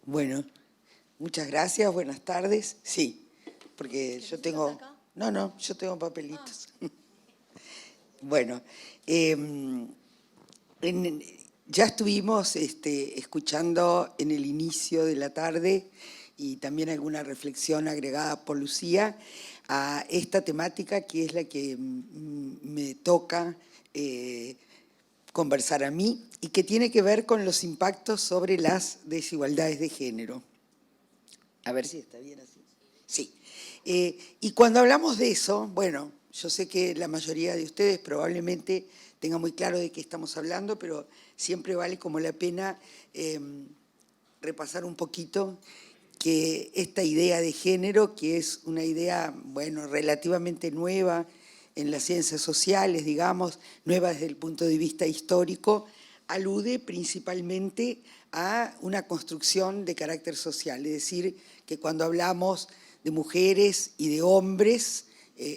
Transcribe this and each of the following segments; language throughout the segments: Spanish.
Bueno, muchas gracias, buenas tardes. Sí, porque yo tengo... No, yo tengo papelitos. Bueno, ya estuvimos escuchando en el inicio de la tarde y también alguna reflexión agregada por Lucía a esta temática que es la que me toca conversar a mí y que tiene que ver con los impactos sobre las desigualdades de género. A ver si está bien así. Sí. Y cuando hablamos de eso, bueno, yo sé que la mayoría de ustedes probablemente tengan muy claro de qué estamos hablando, pero siempre vale como la pena repasar un poquito que esta idea de género, que es una idea, bueno, relativamente nueva en las ciencias sociales, digamos, nueva desde el punto de vista histórico, alude principalmente a una construcción de carácter social, es decir, que cuando hablamos de mujeres y de hombres,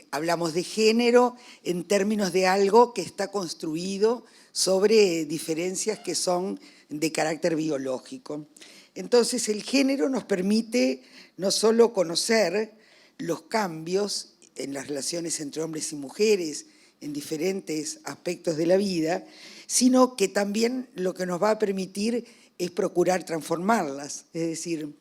hablamos de género en términos de algo que está construido sobre diferencias que son de carácter biológico. Entonces, el género nos permite no solo conocer los cambios en las relaciones entre hombres y mujeres en diferentes aspectos de la vida, sino que también lo que nos va a permitir es procurar transformarlas. Es decir,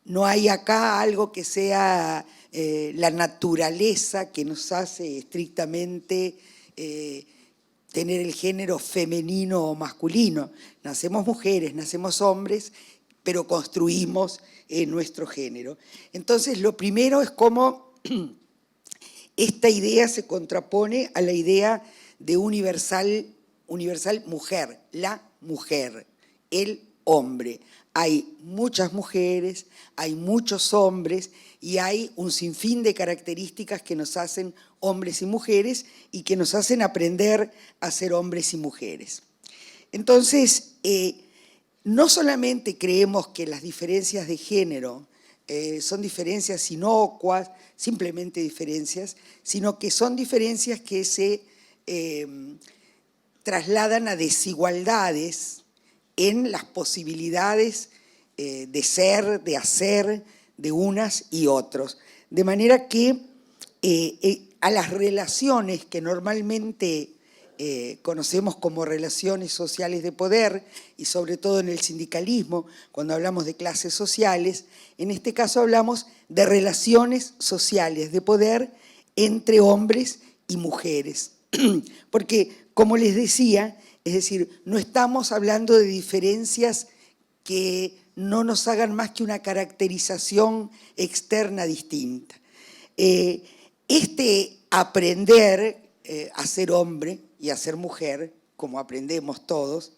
no hay acá algo que sea la naturaleza que nos hace estrictamente tener el género femenino o masculino. Nacemos mujeres, nacemos hombres, pero construimos nuestro género. Entonces, lo primero es cómo esta idea se contrapone a la idea de universal mujer, la mujer, el hombre. Hay muchas mujeres, hay muchos hombres y hay un sinfín de características que nos hacen hombres y mujeres y que nos hacen aprender a ser hombres y mujeres. Entonces, no solamente creemos que las diferencias de género son diferencias inocuas, simplemente diferencias, sino que son diferencias que se trasladan a desigualdades en las posibilidades de ser, de hacer, de unas y otros. De manera que a las relaciones que normalmente conocemos como relaciones sociales de poder, y sobre todo en el sindicalismo, cuando hablamos de clases sociales, en este caso hablamos de relaciones sociales de poder entre hombres y mujeres. Porque, como les decía, es decir, no estamos hablando de diferencias que no nos hagan más que una caracterización externa distinta. Este aprender a ser hombre y a ser mujer, como aprendemos todos,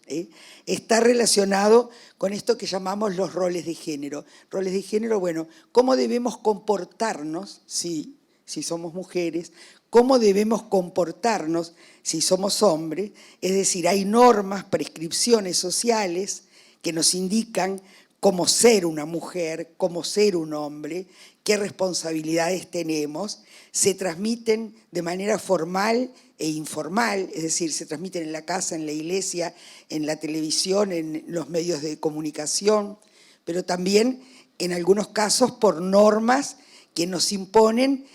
está relacionado con esto que llamamos los roles de género. Roles de género, bueno, cómo debemos comportarnos si somos mujeres, cómo debemos comportarnos si somos hombres, es decir, hay normas, prescripciones sociales que nos indican cómo ser una mujer, cómo ser un hombre, qué responsabilidades tenemos, se transmiten de manera formal e informal, es decir, se transmiten en la casa, en la iglesia, en la televisión, en los medios de comunicación, pero también en algunos casos por normas que nos imponen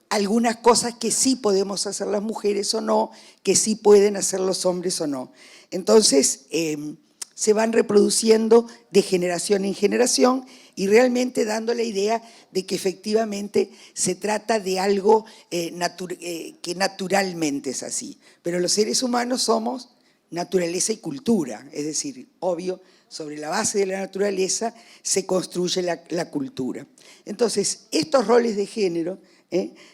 algunas cosas que sí podemos hacer las mujeres o no, que sí pueden hacer los hombres o no. Entonces, se van reproduciendo de generación en generación y realmente dando la idea de que efectivamente se trata de algo que naturalmente es así. Pero los seres humanos somos naturaleza y cultura, es decir, obvio, sobre la base de la naturaleza se construye la cultura. Entonces, estos roles de género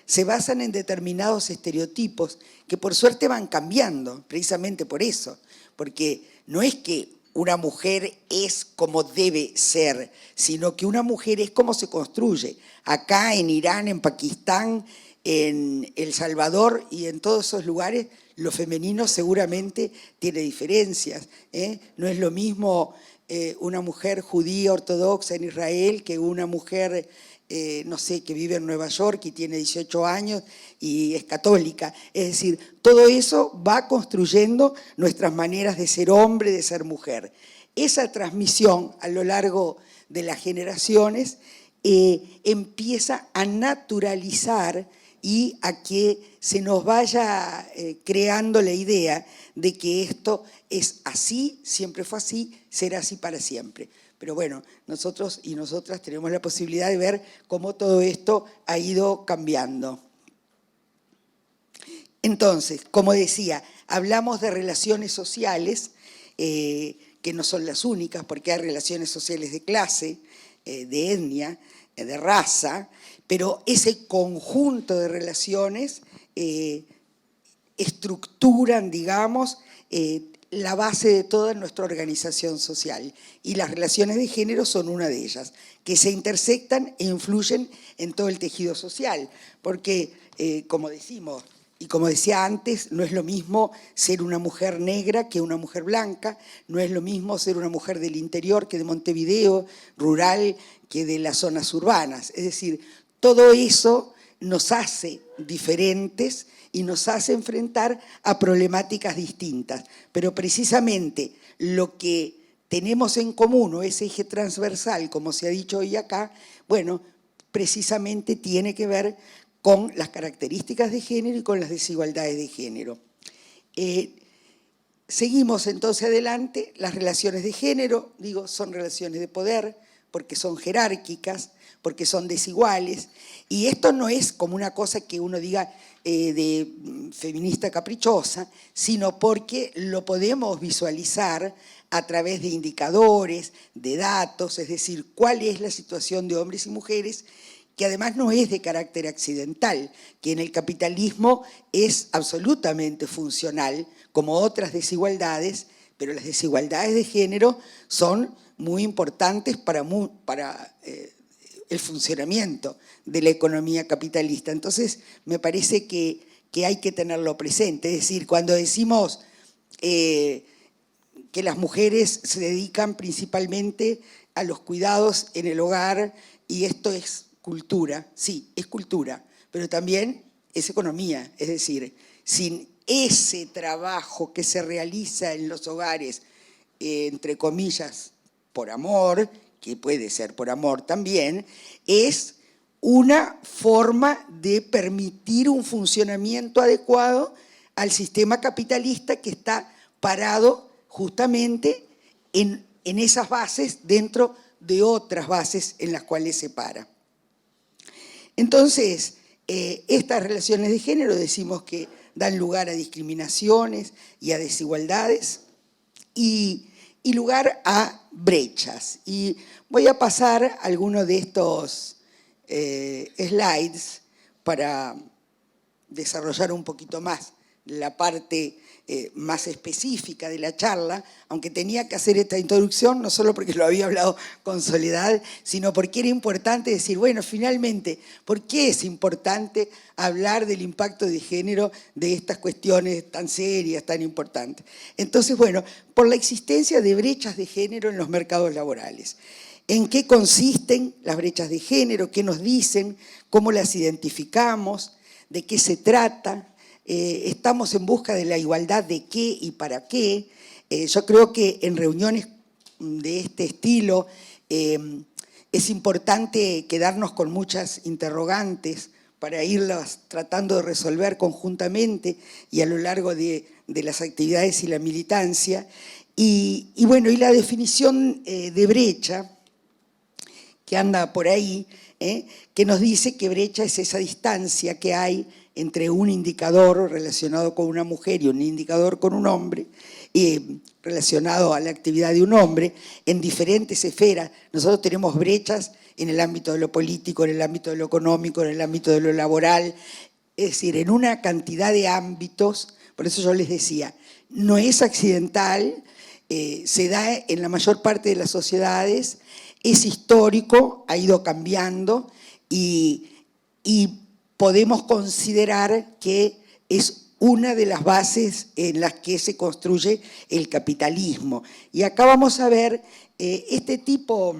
se basan en determinados estereotipos que por suerte van cambiando, precisamente por eso, porque no es que una mujer es como debe ser, sino que una mujer es como se construye. Acá en Irán, en Pakistán, en El Salvador y en todos esos lugares, lo femenino seguramente tiene diferencias. No es lo mismo una mujer judía ortodoxa en Israel que una mujer no sé, que vive en Nueva York y tiene 18 años y es católica. Es decir, todo eso va construyendo nuestras maneras de ser hombre, de ser mujer. esa transmisión a lo largo de las generaciones empieza a naturalizar y a que se nos vaya creando la idea de que esto es así, siempre fue así, será así para siempre. Pero bueno, nosotros y nosotras tenemos la posibilidad de ver cómo todo esto ha ido cambiando. Entonces, como decía, hablamos de relaciones sociales, que no son las únicas, porque hay relaciones sociales de clase, de etnia, de raza, pero ese conjunto de relaciones estructuran, digamos, la base de toda nuestra organización social. Y las relaciones de género son una de ellas, que se intersectan e influyen en todo el tejido social, porque, como decimos, y como decía antes, no es lo mismo ser una mujer negra que una mujer blanca, no es lo mismo ser una mujer del interior que de Montevideo, rural, que de las zonas urbanas. Es decir, todo eso nos hace diferentes y nos hace enfrentar a problemáticas distintas. Pero precisamente lo que tenemos en común, o ese eje transversal, como se ha dicho hoy acá, bueno, precisamente tiene que ver con las características de género y con las desigualdades de género. Seguimos entonces adelante. Las relaciones de género, digo, son relaciones de poder, porque son jerárquicas, porque son desiguales, y esto no es como una cosa que uno diga de feminista caprichosa, sino porque lo podemos visualizar a través de indicadores, de datos, es decir, cuál es la situación de hombres y mujeres, que además no es de carácter accidental, que en el capitalismo es absolutamente funcional, como otras desigualdades, pero las desigualdades de género son muy importantes para el funcionamiento de la economía capitalista. Entonces, me parece que hay que tenerlo presente. Es decir, cuando decimos que las mujeres se dedican principalmente a los cuidados en el hogar, y esto es cultura, sí, es cultura, pero también es economía. Es decir, sin ese trabajo que se realiza en los hogares, entre comillas, por amor, que puede ser por amor también, es una forma de permitir un funcionamiento adecuado al sistema capitalista que está parado justamente en esas bases dentro de otras bases en las cuales se para. Entonces, estas relaciones de género decimos que dan lugar a discriminaciones y a desigualdades y lugar a brechas. Y voy a pasar algunos de estos slides para desarrollar un poquito más la parte más específica de la charla, aunque tenía que hacer esta introducción, no solo porque lo había hablado con Soledad, sino porque era importante decir, bueno, finalmente, ¿por qué es importante hablar del impacto de género de estas cuestiones tan serias, tan importantes? Entonces, bueno, por la existencia de brechas de género en los mercados laborales. ¿En qué consisten las brechas de género? ¿Qué nos dicen? ¿Cómo las identificamos? ¿De qué se trata? Estamos en busca de la igualdad de qué y para qué. Yo creo que en reuniones de este estilo es importante quedarnos con muchas interrogantes para irlas tratando de resolver conjuntamente y a lo largo de las actividades y la militancia. Y bueno, y la definición de brecha, que anda por ahí, que nos dice que brecha es esa distancia que hay entre un indicador relacionado con una mujer y un indicador con un hombre, relacionado a la actividad de un hombre, en diferentes esferas. Nosotros tenemos brechas en el ámbito de lo político, en el ámbito de lo económico, en el ámbito de lo laboral, es decir, en una cantidad de ámbitos. Por eso yo les decía, no es accidental, se da en la mayor parte de las sociedades, es histórico, ha ido cambiando y podemos considerar que es una de las bases en las que se construye el capitalismo. Y acá vamos a ver este tipo,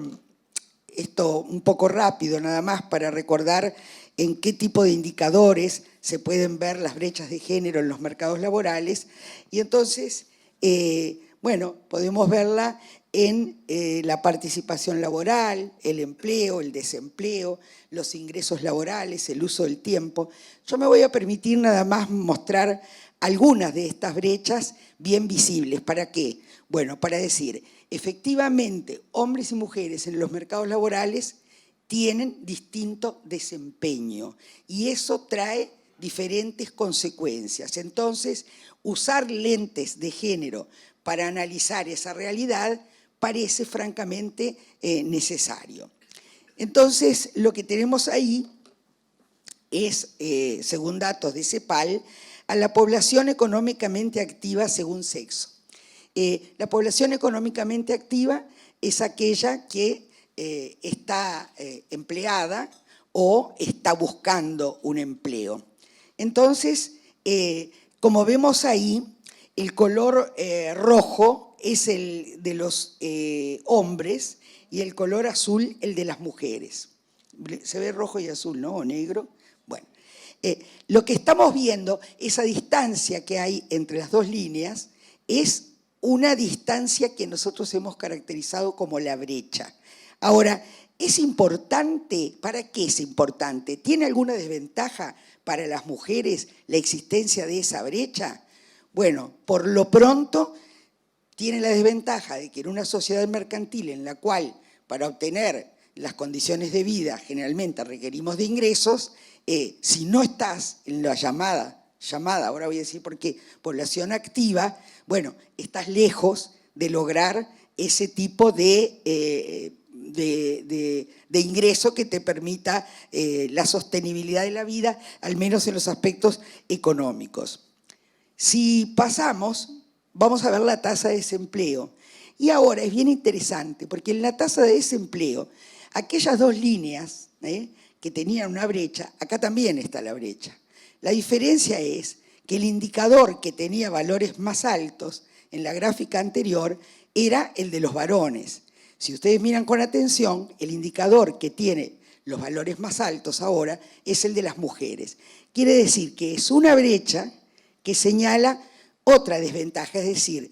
esto un poco rápido nada más para recordar en qué tipo de indicadores se pueden ver las brechas de género en los mercados laborales. Y entonces, bueno, podemos verla en la participación laboral, el empleo, el desempleo, los ingresos laborales, el uso del tiempo. Yo me voy a permitir nada más mostrar algunas de estas brechas bien visibles. ¿Para qué? Bueno, para decir, efectivamente, hombres y mujeres en los mercados laborales tienen distinto desempeño y eso trae diferentes consecuencias. Entonces, usar lentes de género para analizar esa realidad parece francamente necesario. Entonces, lo que tenemos ahí es, según datos de CEPAL, a la población económicamente activa según sexo. La población económicamente activa es aquella que está empleada o está buscando un empleo. Entonces, como vemos ahí, el color rojo es el de los hombres y el color azul el de las mujeres. Se ve rojo y azul, ¿no? O negro. Bueno, lo que estamos viendo, esa distancia que hay entre las dos líneas, es una distancia que nosotros hemos caracterizado como la brecha. Ahora, ¿es importante? ¿Para qué es importante? ¿Tiene alguna desventaja para las mujeres la existencia de esa brecha? Bueno, por lo pronto tiene la desventaja de que en una sociedad mercantil en la cual para obtener las condiciones de vida generalmente requerimos de ingresos, si no estás en la llamada, ahora voy a decir por qué, población activa, bueno, estás lejos de lograr ese tipo de ingreso que te permita la sostenibilidad de la vida, al menos en los aspectos económicos. Si pasamos, vamos a ver la tasa de desempleo. Y ahora es bien interesante, porque en la tasa de desempleo, aquellas dos líneas que tenían una brecha, acá también está la brecha. La diferencia es que el indicador que tenía valores más altos en la gráfica anterior era el de los varones. Si ustedes miran con atención, el indicador que tiene los valores más altos ahora es el de las mujeres. Quiere decir que es una brecha que señala otra desventaja, es decir,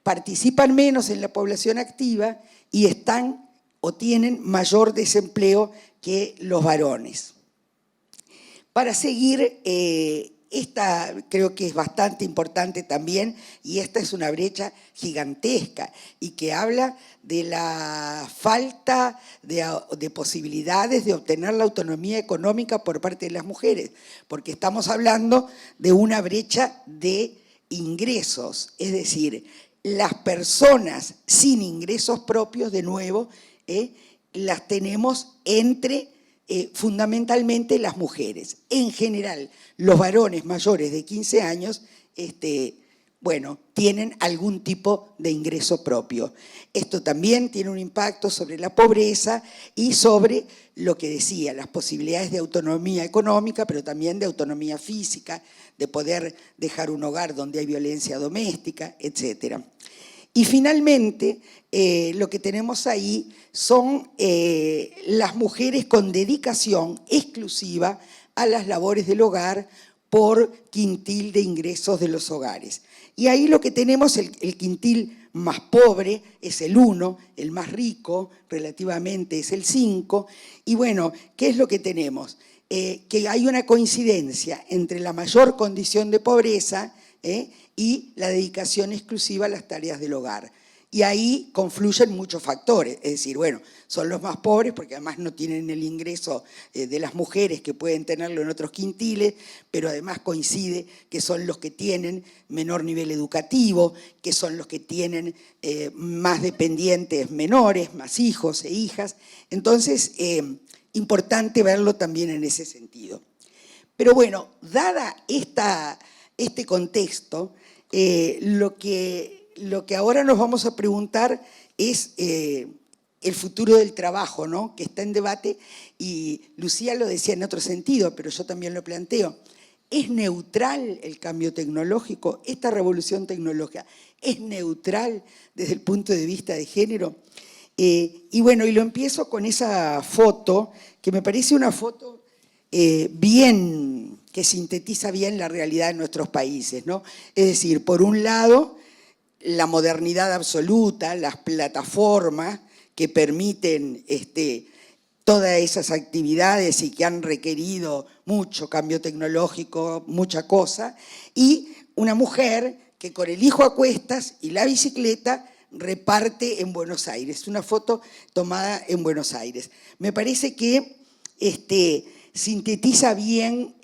participan menos en la población activa y están o tienen mayor desempleo que los varones. Para seguir, esta creo que es bastante importante también, y esta es una brecha gigantesca y que habla de la falta de posibilidades de obtener la autonomía económica por parte de las mujeres, porque estamos hablando de una brecha de ingresos, es decir, las personas sin ingresos propios, de nuevo, las tenemos entre fundamentalmente las mujeres. En general, los varones mayores de 15 años, bueno, tienen algún tipo de ingreso propio. Esto también tiene un impacto sobre la pobreza y sobre lo que decía, las posibilidades de autonomía económica, pero también de autonomía física, de poder dejar un hogar donde hay violencia doméstica, etc. Y finalmente, lo que tenemos ahí son las mujeres con dedicación exclusiva a las labores del hogar por quintil de ingresos de los hogares. Y ahí lo que tenemos, el quintil más pobre es el 1, el más rico relativamente es el 5, y bueno, ¿qué es lo que tenemos? Que hay una coincidencia entre la mayor condición de pobreza y la dedicación exclusiva a las tareas del hogar. Y ahí confluyen muchos factores, es decir, bueno, son los más pobres porque además no tienen el ingreso de las mujeres que pueden tenerlo en otros quintiles, pero además coincide que son los que tienen menor nivel educativo, que son los que tienen más dependientes menores, más hijos e hijas. Entonces, importante verlo también en ese sentido. Pero bueno, dada este contexto, lo que ahora nos vamos a preguntar es el futuro del trabajo, ¿no? Que está en debate, y Lucía lo decía en otro sentido, pero yo también lo planteo. ¿Es neutral el cambio tecnológico? ¿Esta revolución tecnológica es neutral desde el punto de vista de género? Y bueno, y lo empiezo con esa foto, que me parece una foto que sintetiza bien la realidad de nuestros países, ¿no? Es decir, por un lado, la modernidad absoluta, las plataformas que permiten todas esas actividades y que han requerido mucho cambio tecnológico, mucha cosa, y una mujer que con el hijo a cuestas y la bicicleta reparte en Buenos Aires, una foto tomada en Buenos Aires. Me parece que sintetiza bien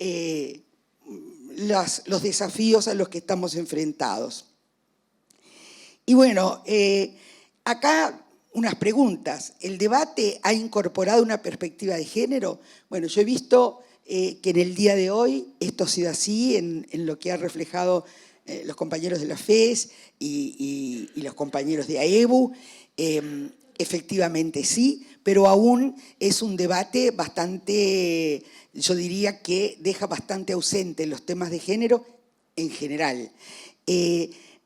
los desafíos a los que estamos enfrentados. Y bueno, acá unas preguntas. ¿El debate ha incorporado una perspectiva de género? Bueno, yo he visto que en el día de hoy esto ha sido así, en lo que han reflejado los compañeros de la FES y los compañeros de AEBU. Efectivamente sí, pero aún es un debate bastante, yo diría que deja bastante ausente los temas de género en general.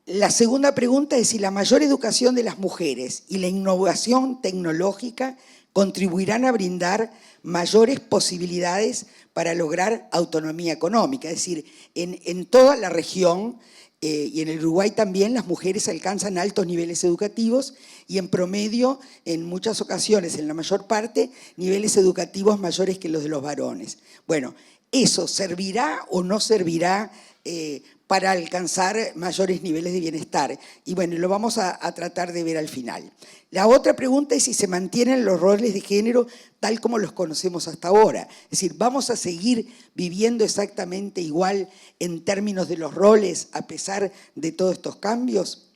La segunda pregunta es si la mayor educación de las mujeres y la innovación tecnológica contribuirán a brindar mayores posibilidades para lograr autonomía económica. Es decir, en toda la región y en el Uruguay también las mujeres alcanzan altos niveles educativos y en promedio, en muchas ocasiones, en la mayor parte, niveles educativos mayores que los de los varones. Bueno, ¿eso servirá o no servirá para alcanzar mayores niveles de bienestar? Y bueno, lo vamos a tratar de ver al final. La otra pregunta es si se mantienen los roles de género tal como los conocemos hasta ahora. Es decir, ¿vamos a seguir viviendo exactamente igual en términos de los roles a pesar de todos estos cambios?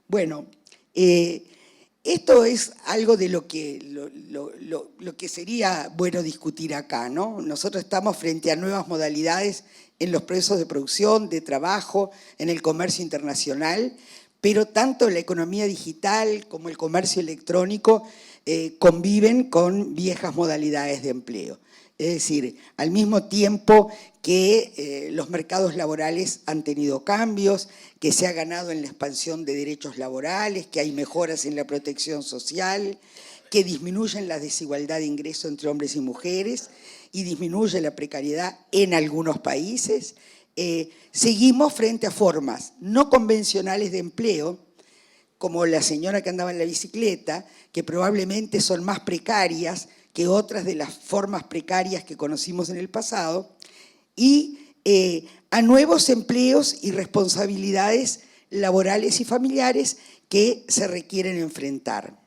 Bueno, esto es algo de lo que sería bueno discutir acá, ¿no? Nosotros estamos frente a nuevas modalidades en los procesos de producción, de trabajo, en el comercio internacional, pero tanto la economía digital como el comercio electrónico conviven con viejas modalidades de empleo. Es decir, al mismo tiempo que los mercados laborales han tenido cambios, que se ha ganado en la expansión de derechos laborales, que hay mejoras en la protección social, que disminuyen la desigualdad de ingreso entre hombres y mujeres y disminuye la precariedad en algunos países, seguimos frente a formas no convencionales de empleo, como la señora que andaba en la bicicleta, que probablemente son más precarias que otras de las formas precarias que conocimos en el pasado, y a nuevos empleos y responsabilidades laborales y familiares que se requieren enfrentar.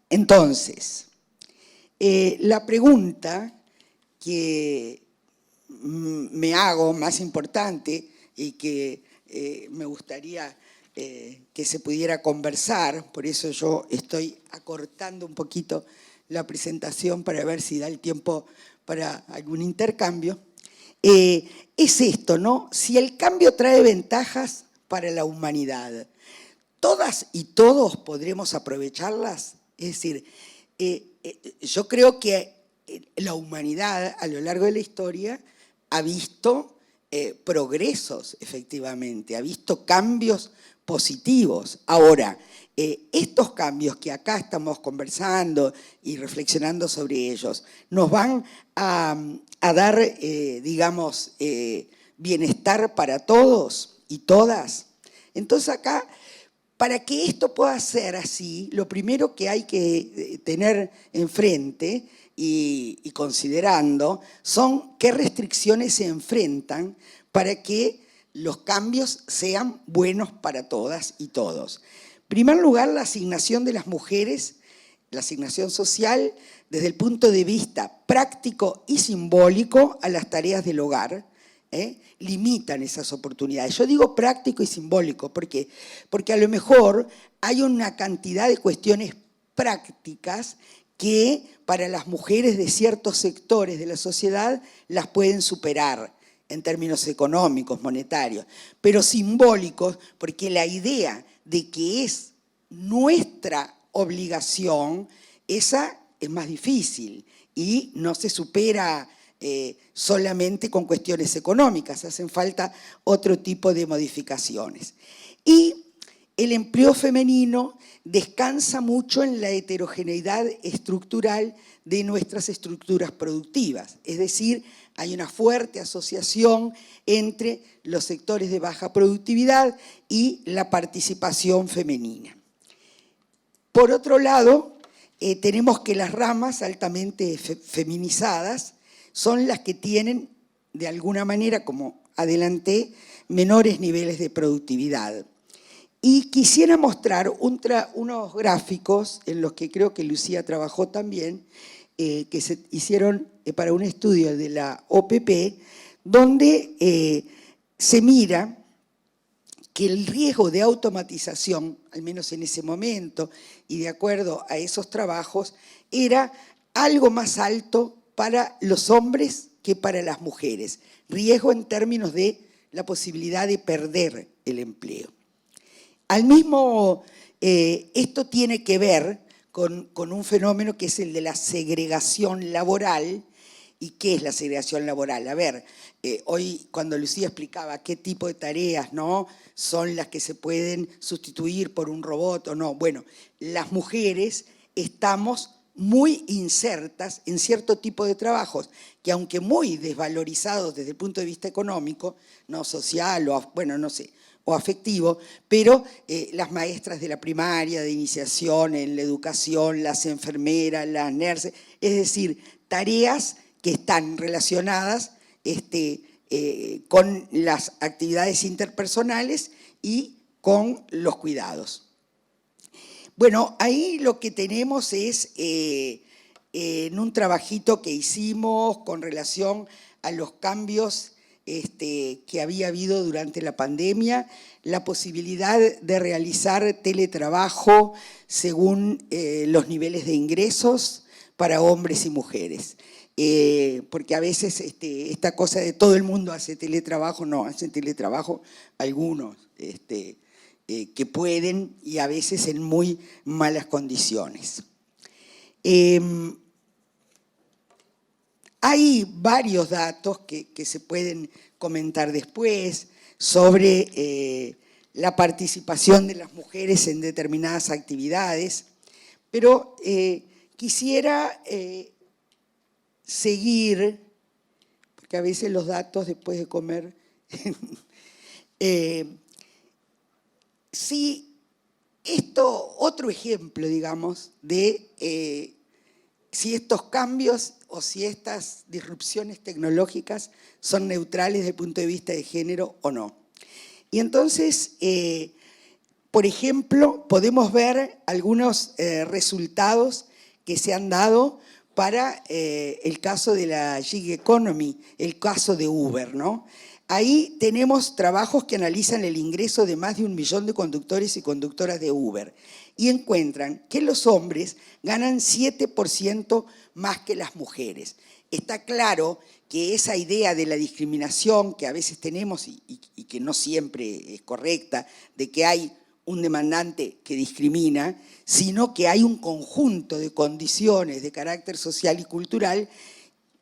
Entonces, la pregunta que me hago más importante y que me gustaría que se pudiera conversar, por eso yo estoy acortando un poquito la presentación para ver si da el tiempo para algún intercambio, es esto, ¿no? Si el cambio trae ventajas para la humanidad, ¿todas y todos podremos aprovecharlas? Es decir, yo creo que la humanidad a lo largo de la historia ha visto progresos, efectivamente, ha visto cambios positivos. Ahora, estos cambios que acá estamos conversando y reflexionando sobre ellos, nos van a dar, digamos, bienestar para todos y todas. Entonces acá, para que esto pueda ser así, lo primero que hay que tener enfrente y considerando son qué restricciones se enfrentan para que los cambios sean buenos para todas y todos. En primer lugar, la asignación de las mujeres, la asignación social, desde el punto de vista práctico y simbólico a las tareas del hogar, limitan esas oportunidades. Yo digo práctico y simbólico, ¿por qué? Porque a lo mejor hay una cantidad de cuestiones prácticas que para las mujeres de ciertos sectores de la sociedad las pueden superar en términos económicos, monetarios, pero simbólicos, porque la idea de que es nuestra obligación, esa es más difícil y no se supera solamente con cuestiones económicas, hacen falta otro tipo de modificaciones. Y el empleo femenino descansa mucho en la heterogeneidad estructural de nuestras estructuras productivas. Es decir, hay una fuerte asociación entre los sectores de baja productividad y la participación femenina. Por otro lado, tenemos que las ramas altamente feminizadas son las que tienen, de alguna manera, como adelanté, menores niveles de productividad. Y quisiera mostrar unos gráficos en los que creo que Lucía trabajó también, que se hicieron para un estudio de la OPP, donde se mira que el riesgo de automatización, al menos en ese momento, y de acuerdo a esos trabajos, era algo más alto para los hombres que para las mujeres. Riesgo en términos de la posibilidad de perder el empleo. Al mismo, esto tiene que ver con un fenómeno que es el de la segregación laboral. ¿Y qué es la segregación laboral? A ver, hoy cuando Lucía explicaba qué tipo de tareas, ¿no?, son las que se pueden sustituir por un robot o no. Bueno, las mujeres estamos muy insertas en cierto tipo de trabajos que, aunque muy desvalorizados desde el punto de vista económico, no social o, bueno, no sé, o afectivo, pero las maestras de la primaria, de iniciación en la educación, las enfermeras, las nurses, es decir, tareas que están relacionadas con las actividades interpersonales y con los cuidados. Bueno, ahí lo que tenemos es, en un trabajito que hicimos con relación a los cambios que había habido durante la pandemia, la posibilidad de realizar teletrabajo según los niveles de ingresos para hombres y mujeres. Porque a veces esta cosa de todo el mundo hace teletrabajo, no, hacen teletrabajo algunos que pueden y a veces en muy malas condiciones. Hay varios datos que se pueden comentar después sobre la participación de las mujeres en determinadas actividades, pero quisiera seguir, porque a veces los datos después de comer, si esto, otro ejemplo, digamos, de si estos cambios o si estas disrupciones tecnológicas son neutrales desde el punto de vista de género o no. Y entonces, por ejemplo, podemos ver algunos resultados que se han dado para el caso de la gig economy, el caso de Uber, ¿no? Ahí tenemos trabajos que analizan el ingreso de más de 1 millón de conductores y conductoras de Uber y encuentran que los hombres ganan 7% más que las mujeres. Está claro que esa idea de la discriminación que a veces tenemos y que no siempre es correcta, de que hay un demandante que discrimina, sino que hay un conjunto de condiciones de carácter social y cultural,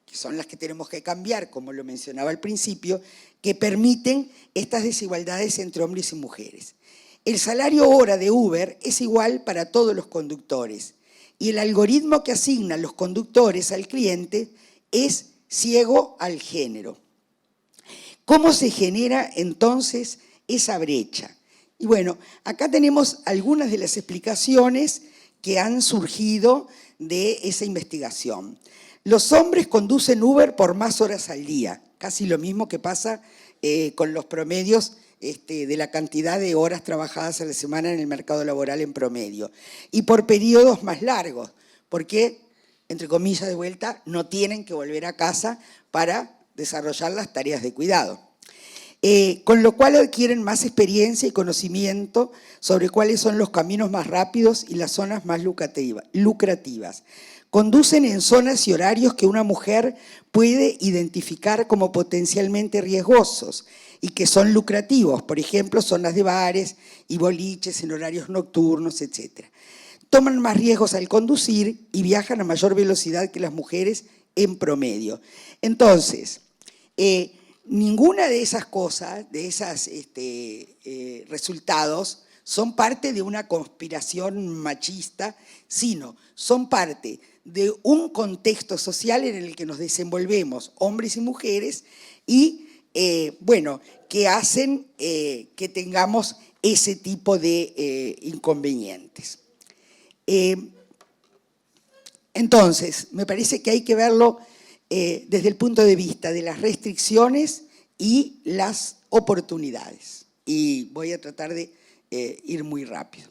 que son las que tenemos que cambiar, como lo mencionaba al principio, que permiten estas desigualdades entre hombres y mujeres. El salario hora de Uber es igual para todos los conductores y el algoritmo que asigna los conductores al cliente es ciego al género. ¿Cómo se genera entonces esa brecha? Y bueno, acá tenemos algunas de las explicaciones que han surgido de esa investigación. Los hombres conducen Uber por más horas al día, casi lo mismo que pasa con los promedios de la cantidad de horas trabajadas a la semana en el mercado laboral en promedio, y por periodos más largos, porque, entre comillas de vuelta, no tienen que volver a casa para desarrollar las tareas de cuidado. Con lo cual adquieren más experiencia y conocimiento sobre cuáles son los caminos más rápidos y las zonas más lucrativas. Conducen en zonas y horarios que una mujer puede identificar como potencialmente riesgosos y que son lucrativos, por ejemplo, zonas de bares y boliches en horarios nocturnos, etc. Toman más riesgos al conducir y viajan a mayor velocidad que las mujeres en promedio. Entonces, ninguna de esas cosas, de esos resultados, son parte de una conspiración machista, sino son parte de un contexto social en el que nos desenvolvemos hombres y mujeres y, bueno, que hacen que tengamos ese tipo de inconvenientes. Entonces, me parece que hay que verlo desde el punto de vista de las restricciones y las oportunidades. Y voy a tratar de ir muy rápido.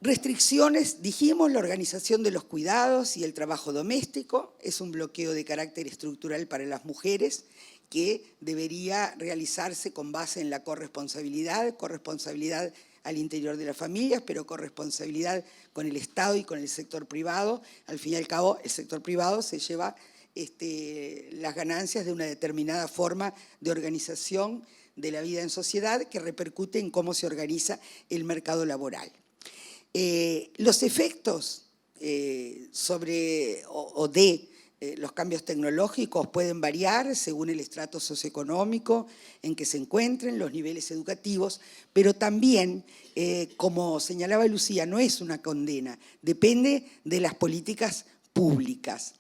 Restricciones, dijimos, la organización de los cuidados y el trabajo doméstico es un bloqueo de carácter estructural para las mujeres que debería realizarse con base en la corresponsabilidad al interior de las familias, pero corresponsabilidad con el Estado y con el sector privado. Al fin y al cabo, el sector privado se lleva las ganancias de una determinada forma de organización de la vida en sociedad que repercute en cómo se organiza el mercado laboral. Los efectos sobre o de los cambios tecnológicos pueden variar según el estrato socioeconómico en que se encuentren, los niveles educativos, pero también, como señalaba Lucía, no es una condena, depende de las políticas públicas.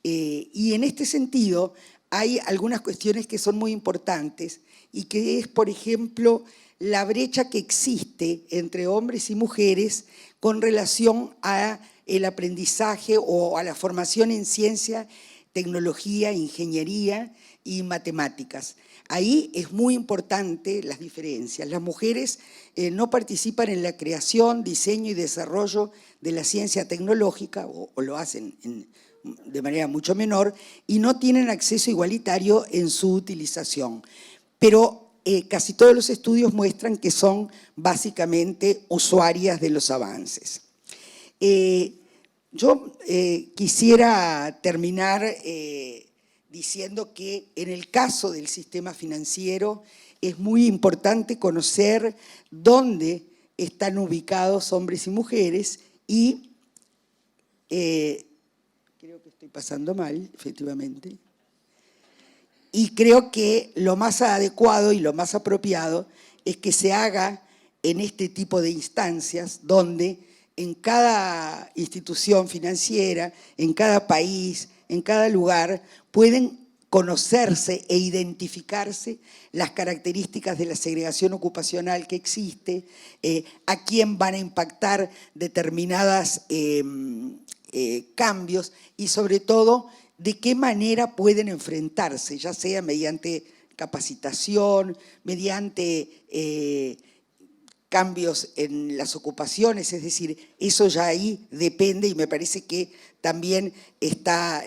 Y en este sentido hay algunas cuestiones que son muy importantes y que es, por ejemplo, la brecha que existe entre hombres y mujeres con relación al aprendizaje o a la formación en ciencia, tecnología, ingeniería y matemáticas. Ahí es muy importante las diferencias. Las mujeres no participan en la creación, diseño y desarrollo de la ciencia tecnológica, o lo hacen de manera mucho menor, y no tienen acceso igualitario en su utilización. Pero casi todos los estudios muestran que son básicamente usuarias de los avances. Yo quisiera terminar diciendo que en el caso del sistema financiero es muy importante conocer dónde están ubicados hombres y mujeres y creo que estoy pasando mal, efectivamente. Y creo que lo más adecuado y lo más apropiado es que se haga en este tipo de instancias donde en cada institución financiera, en cada país, en cada lugar, pueden conocerse e identificarse las características de la segregación ocupacional que existe, a quién van a impactar determinados cambios y sobre todo de qué manera pueden enfrentarse, ya sea mediante capacitación, mediante cambios en las ocupaciones, es decir, eso ya ahí depende y me parece que también está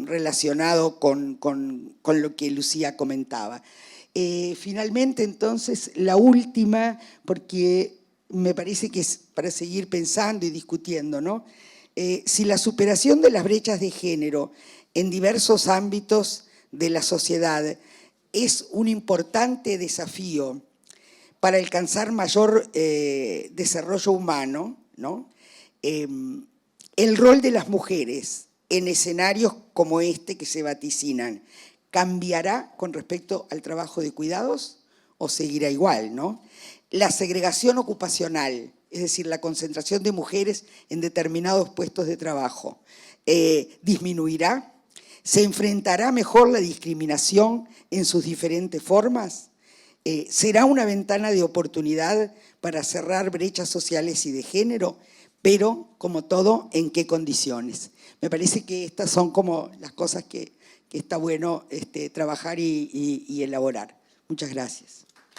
relacionado con lo que Lucía comentaba. Finalmente, entonces, la última, porque me parece que es para seguir pensando y discutiendo, ¿no? Si la superación de las brechas de género en diversos ámbitos de la sociedad es un importante desafío para alcanzar mayor desarrollo humano, ¿no? El rol de las mujeres en escenarios como este que se vaticinan, ¿cambiará con respecto al trabajo de cuidados o seguirá igual, ¿no? La segregación ocupacional, es decir, la concentración de mujeres en determinados puestos de trabajo, ¿disminuirá? ¿Se enfrentará mejor la discriminación en sus diferentes formas? ¿Será una ventana de oportunidad para cerrar brechas sociales y de género? Pero, como todo, ¿en qué condiciones? Me parece que estas son como las cosas que está bueno trabajar y elaborar. Muchas gracias.